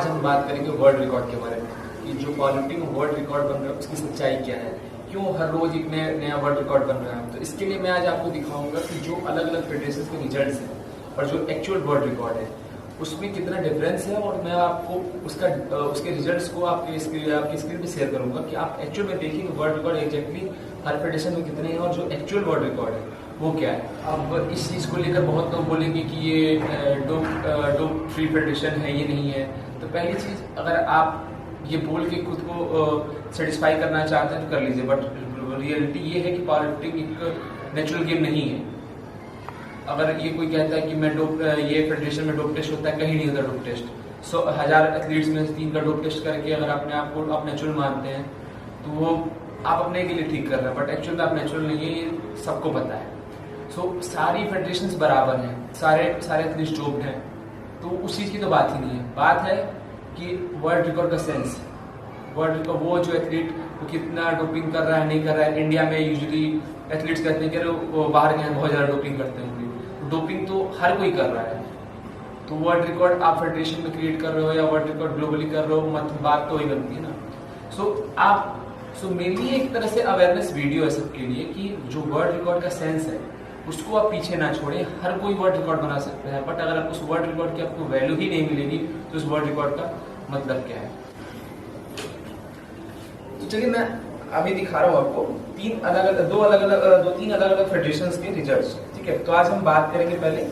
आज हम बात करेंगे वर्ल्ड रिकॉर्ड के बारे में कि जो पावर लिफ्टिंग वर्ल्ड रिकॉर्ड बन रहा है उसकी सच्चाई क्या है, क्यों हर रोज एक नया वर्ल्ड रिकॉर्ड बन रहा है। तो इसके लिए मैं आज आपको दिखाऊंगा कि जो अलग अलग फेडरेशन के रिजल्ट्स हैं और जो एक्चुअल वर्ल्ड रिकॉर्ड है उसमें कितना डिफरेंस है, और मैं आपको उसके रिजल्ट्स को आपकी स्क्रीन पे शेयर करूंगा कि आप एक्चुअल में देखिए कि वर्ल्ड रिकॉर्ड एग्जैक्टली हर फेडरेशन में कितने हैं और जो एक्चुअल वर्ल्ड रिकॉर्ड है वो क्या है। अब इस चीज़ को लेकर बहुत लोग बोलेंगे कि ये डोप फ्री फेडरेशन है, ये नहीं है। तो पहली चीज़, अगर आप ये बोल के खुद को सेटिस्फाई करना चाहते हैं तो कर लीजिए, बट रियलिटी ये है कि पावर लिफ्टिंग एक नेचुरल गेम नहीं है। अगर ये कोई कहता है कि मैं ये फेडरेशन में डोप टेस्ट होता है, कहीं नहीं होता डोप टेस्ट। 1000 एथलीट्स में 3 का डोप टेस्ट करके अगर अपने आप को आप नेचुरल मानते हैं तो वो आप अपने के लिए ठीक कर रहे हैं, बट एक्चुअल में आप नेचुरल नहीं है, ये सबको पता है। सारी फेडरेशंस बराबर हैं, सारे एथलीट्स डोप्ड हैं, तो उस चीज़ की तो बात ही नहीं है। बात है कि वर्ल्ड रिकॉर्ड का सेंस, वर्ल्ड रिकॉर्ड वो जो एथलीट वो कितना डोपिंग कर रहा है नहीं कर रहा है। इंडिया में यूजुअली एथलीट्स कहते हैं कि वो बाहर के हैं बहुत ज़्यादा डोपिंग करते होंगे, डोपिंग तो हर कोई कर रहा है। तो वर्ल्ड रिकॉर्ड आप फेडरेशन में क्रिएट कर रहे हो या वर्ल्ड रिकॉर्ड ग्लोबली कर रहे हो, मतलब बात तो वही बनती है ना। सो मेनली एक तरह से अवेयरनेस वीडियो है सबके लिए कि जो वर्ल्ड रिकॉर्ड का सेंस है उसको आप पीछे ना छोड़ें। हर कोई वर्ल्ड रिकॉर्ड बना सकता है, बट अगर आप उस वर्ल्ड रिकॉर्ड की आपको वैल्यू ही नहीं मिलेगी तो उस वर्ल्ड रिकॉर्ड का मतलब क्या है। तो चलिए मैं अभी दिखा रहा हूँ आपको तीन अलग अलग फेडरेशंस के रिजल्ट्स। ठीक है, तो आज हम बात करेंगे पहले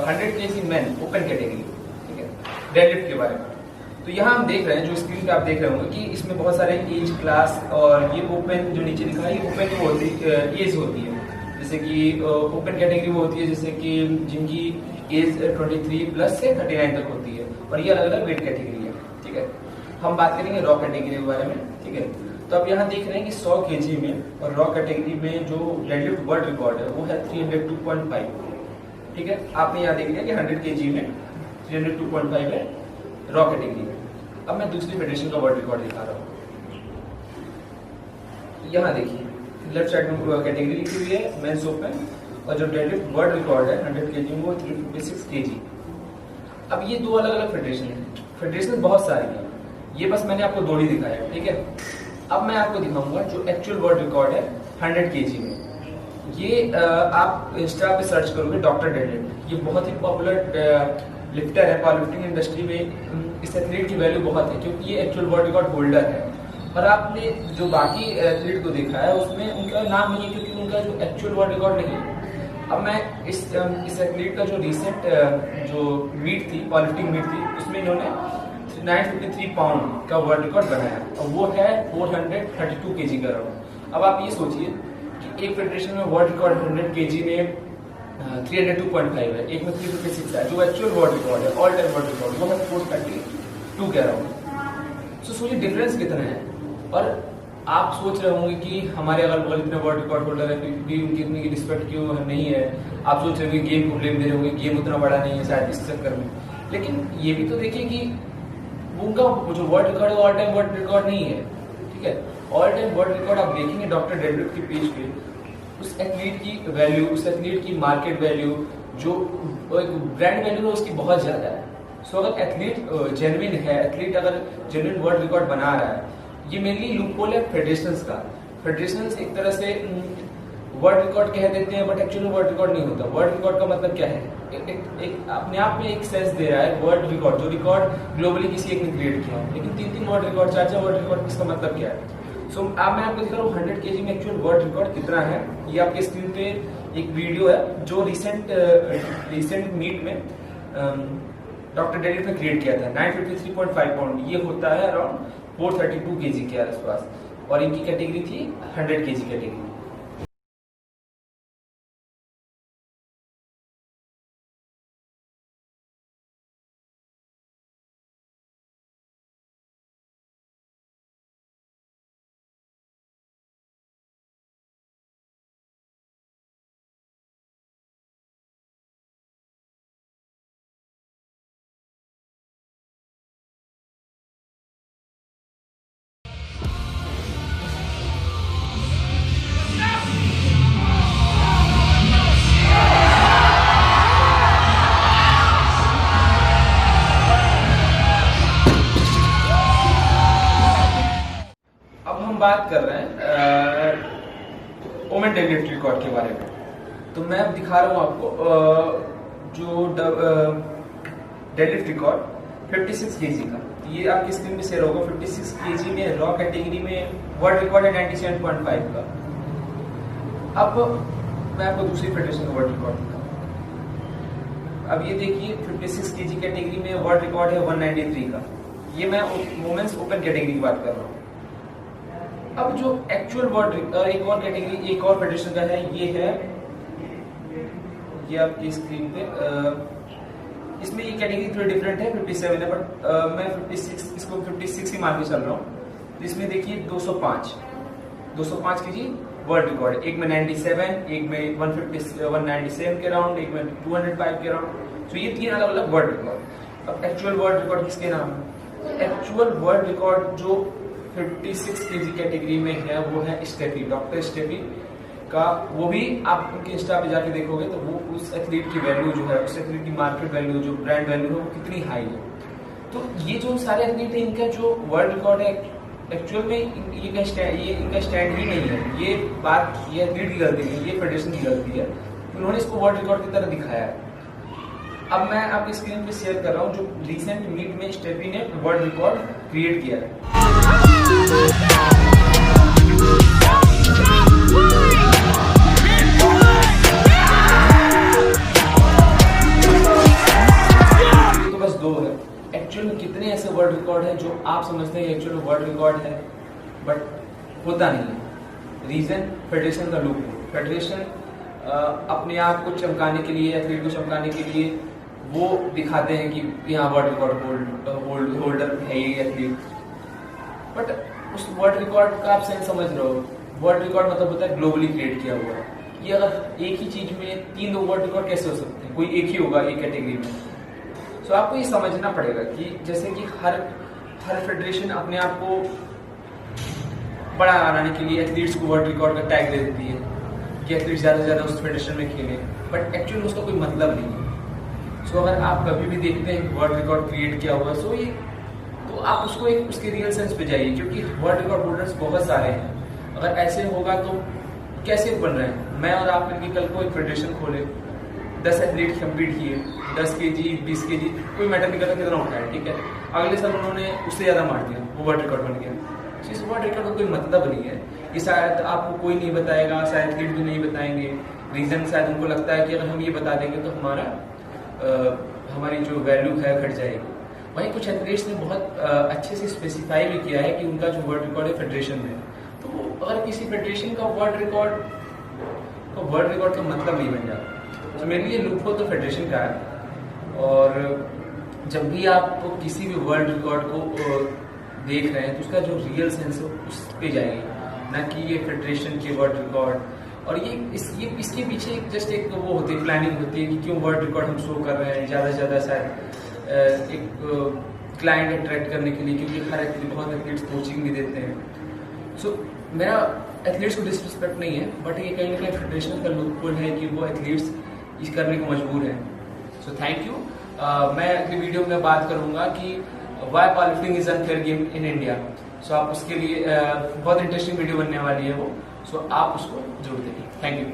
100 kg मैन ओपन कैटेगरी, ठीक है, डेडलिफ्ट के बारे में। तो यहाँ हम देख रहे हैं, जो स्क्रीन पे आप देख रहे होंगे कि इसमें बहुत सारे एज क्लास, और ये ओपन जो नीचे लिखा है ये ओपन वो होती है, एज होती है। जैसे कि ओपन कैटेगरी वो होती है जैसे कि जिनकी एज 23 प्लस से 39 तक होती है, और ये अलग अलग वेट कैटेगरी है। ठीक है, हम बात करेंगे रॉ कैटेगरी के बारे में। ठीक है, तो आप यहाँ देख रहे हैं कि 100 kg में और रॉ कैटेगरी में जो डेडलिफ्ट वर्ल्ड रिकॉर्ड है वो है 302.5। ठीक है, आपने यहाँ देख लिया कि 100 kg में 302.5 है रॉ कैटेगरी में। अब मैं दूसरी फेडरेशन का वर्ल्ड रिकॉर्ड दिखा रहा हूँ। यहाँ देखिए लेफ्ट साइड में कैटेगरी लिखी हुई है मेंस ओपन, और जो डेडलिफ्ट वर्ल्ड रिकॉर्ड है 100 kg में वो 356 kg। अब ये दो अलग अलग फेडरेशन है, फेडरेशन बहुत सारी है, ये बस मैंने आपको दो ही दिखाया। ठीक है, अब मैं आपको दिखाऊंगा जो एक्चुअल वर्ल्ड रिकॉर्ड है 100 kg में। ये आप इंस्टा पे सर्च करोगे डॉक्टर डेडलिफ्ट, ये बहुत ही पॉपुलर लिफ्टर है पावर लिफ्टिंग इंडस्ट्री में। इस एथलीट की वैल्यू बहुत है क्योंकि ये एक्चुअल वर्ल्ड रिकॉर्ड होल्डर है। पर आपने जो बाकी एथलीट को देखा है उसमें उनका नाम नहीं है क्योंकि उनका जो एक्चुअल वर्ल्ड रिकॉर्ड नहीं है। अब मैं इस एथलीट का जो रिसेंट जो मीट थी, पावर लिफ्टिंग मीट थी, उसमें इन्होंने 953 पाउंड का वर्ल्ड रिकॉर्ड बनाया और वो है 432 kg का राउंड। अब आप ये सोचिए कि एक फेडरेशन में वर्ल्ड रिकॉर्ड 100 kg में 302.5 है, एक में 356 है। जो एक्चुअल वर्ल्ड रिकॉर्ड है, ऑल टाइम वर्ल्ड रिकॉर्ड, वो है 432 के अराउंड। सो सोचिए डिफरेंस कितना है। और आप सोच रहे होंगे कि हमारे अगल बगल इतने वर्ल्ड रिकॉर्ड होल्डर है, भी उनकी इतनी रिस्पेक्ट क्यों नहीं है। आप सोच रहे होंगे गेम को ब्लेम दे रहे होंगे, गेम उतना बड़ा नहीं है शायद इस चक्कर में। लेकिन ये भी तो देखिए कि उनका जो वर्ल्ड रिकॉर्ड है ऑल टाइम वर्ल्ड रिकॉर्ड नहीं है। ठीक है, ऑल टाइम वर्ल्ड रिकॉर्ड आप देखेंगे डॉक्टर डेडलिफ्ट के पेज पे, उस एथलीट की वैल्यू, उस एथलीट की मार्केट वैल्यू, जो एक ब्रांड वैल्यू है उसकी बहुत ज्यादा है। सो अगर एथलीट जेन्युइन है, एथलीट अगर जेन्युइन वर्ल्ड रिकॉर्ड बना रहा है, ये मेनली लूपहोल है फेडरेशंस का। फेडरेशंस एक तरह से वर्ल्ड रिकॉर्ड कह देते हैं बट एक्चुअली वर्ल्ड रिकॉर्ड नहीं होता। वर्ल्ड रिकॉर्ड का मतलब क्या है, एक अपने आप में एक सेंस दे रहा है वर्ल्ड रिकॉर्ड, जो रिकॉर्ड ग्लोबली किसी एक ने क्रिएट किया। लेकिन 3 वर्ल्ड रिकॉर्ड, 4 वर्ल्ड रिकॉर्ड, इसका मतलब क्या है। सो अब मैं आपको दिखा रहा हूँ 100 kg में एक्चुअल वर्ल्ड रिकॉर्ड कितना है। ये आपके स्क्रीन पे एक वीडियो है जो रिसेंट मीट में डॉक्टर डेडलिफ्ट ने क्रिएट किया था। 953.5 पाउंड, ये होता है अराउंड 432 kg के आसपास, और इनकी कैटेगरी थी 100 kg कैटेगरी। हम बात कर रहे हैं वुमेन डेडलिफ्ट रिकॉर्ड के बारे में। तो मैं अब दिखा रहा हूँ आपको जो डेडलिफ्ट रिकॉर्ड 56 केजी का। ये आपकी स्क्रीन पे शेयर होगा। 56 केजी में रॉ कैटेगरी में वर्ल्ड रिकॉर्ड है 97.5 का। अब मैं आपको दूसरी फेडरेशन का वर्ल्ड रिकॉर्ड दिखाऊँ। अब ये देखिए 56 केजी कैटेगरी में वर्ल्ड रिकॉर्ड है 193 का। ये मैं वुमेन्स ओपन कैटेगरी की बात कर रहा हूँ। अब जो एक्चुअल वर्ल्ड एक और कैटेगरी एक और फेडरेशन का है, ये है ये आपकी स्क्रीन पे इसमें ये कैटेगरी थोड़ी डिफरेंट है। 57 है बट मैं 56 इसको 56 ही मान के चल रहा हूँ। तो इसमें देखिए 205 केजी वर्ल्ड रिकॉर्ड, एक में 97, एक में 197 के राउंड, एक में 205 के राउंड। तो ये 3 अलग अलग वर्ल्ड रिकॉर्ड। अब एक्चुअल वर्ल्ड रिकॉर्ड किसके नाम है? एक्चुअल वर्ल्ड रिकॉर्ड जो 56 केजी कैटेगरी में है वो है स्टेफी, डॉक्टर स्टेफी का। वो भी आप उनके इंस्टा पे जाके देखोगे तो वो उस एथलीट की वैल्यू जो है, उस एथलीट की मार्केट वैल्यू जो ब्रांड वैल्यू है वो कितनी हाई है। तो ये जो सारे एथलीट है इनका जो वर्ल्ड रिकॉर्ड है एक्चुअल में ये इनका स्टैंड ही नहीं है। ये बात ये एथलीट की गलती नहीं, ये फेडरेशन की गलती है। उन्होंने इसको वर्ल्ड रिकॉर्ड की तरह दिखाया है। अब मैं आपकी स्क्रीन पे शेयर कर रहा हूँ जो रिसेंट मीट में स्टेफी ने वर्ल्ड रिकॉर्ड क्रिएट किया है। तो बस 2 है। एक्चुअल में कितने ऐसे वर्ल्ड रिकॉर्ड हैं जो आप समझते हैं एक्चुअल में वर्ल्ड रिकॉर्ड है बट होता नहीं है। रीजन फेडरेशन का लूप। फेडरेशन अपने आप को चमकाने के लिए, एथलीट को चमकाने के लिए वो दिखाते हैं कि यहाँ वर्ल्ड रिकॉर्ड होल्डर है ये एथलीट, बट उस वर्ल्ड रिकॉर्ड का आप सेंस समझ रहे हो। वर्ल्ड रिकॉर्ड मतलब होता है ग्लोबली क्रिएट किया हुआ। ये अगर एक ही चीज में 3 वर्ल्ड रिकॉर्ड कैसे हो सकते हैं? कोई एक ही होगा एक कैटेगरी में। सो आपको ये समझना पड़ेगा कि जैसे कि हर फेडरेशन अपने आप को बड़ा बनाने के लिए एथलीट्स को वर्ल्ड रिकॉर्ड का टैग दे देती है कि एथलीट ज़्यादा से ज़्यादा उस फेडरेशन में खेलें, बट एक्चुअली उसका कोई मतलब नहीं है। सो अगर आप कभी भी देखते हैं वर्ल्ड रिकॉर्ड क्रिएट किया हुआ सो ये तो आप उसको एक उसके रियल सेंस पे जाइए, क्योंकि वर्ल्ड रिकॉर्ड होल्डर्स बहुत सारे हैं। अगर ऐसे होगा तो कैसे बन रहे हैं? मैं और आप मिलकर कल को एक फेडरेशन खोले, 10 एथलीट कम्पीट किए, 10 केजी 20 केजी कोई मैटर नहीं करता कितना उठाया, ठीक है। अगले साल उन्होंने उससे ज़्यादा मार दिया, वो वर्ल्ड रिकॉर्ड बन गया। इस वर्ल्ड रिकॉर्ड का कोई मतलब नहीं है। ये शायद आपको कोई नहीं बताएगा, शायद एथलीट भी नहीं बताएंगे। रीज़न शायद उनको लगता है कि अगर हम ये बता देंगे तो हमारी जो वैल्यू है घट जाएगी। वहीं कुछ एथलीट्स ने बहुत अच्छे से स्पेसिफाई भी किया है कि उनका जो वर्ल्ड रिकॉर्ड है फेडरेशन में, तो अगर किसी फेडरेशन का वर्ल्ड रिकॉर्ड का मतलब नहीं बन जाता। तो मेरे लिए लूपहोल तो फेडरेशन का है। और जब भी आप किसी भी वर्ल्ड रिकॉर्ड को देख रहे हैं तो उसका जो रियल सेंस है उस पे जाइए, ना कि ये फेडरेशन के वर्ल्ड रिकॉर्ड। और ये इसके पीछे जस्ट एक वो होती है, प्लानिंग होती है कि क्यों वर्ल्ड रिकॉर्ड हम शो कर रहे हैं ज़्यादा से ज़्यादा शायद एक क्लाइंट अट्रैक्ट करने के लिए, क्योंकि हर एथलीट बहुत एथलीट्स कोचिंग भी देते हैं। सो मेरा एथलीट्स को डिसरिस्पेक्ट नहीं है, बट ये कहीं ना कहीं फेडरेशन का लूपहोल है कि वो एथलीट्स इस करने को मजबूर हैं। So thank you. मैं अगली वीडियो में बात करूंगा कि why powerlifting is unfair game in India. सो आप उसके लिए बहुत इंटरेस्टिंग वीडियो बनने वाली है वो, सो आप उसको जरूर देखिए। Thank you.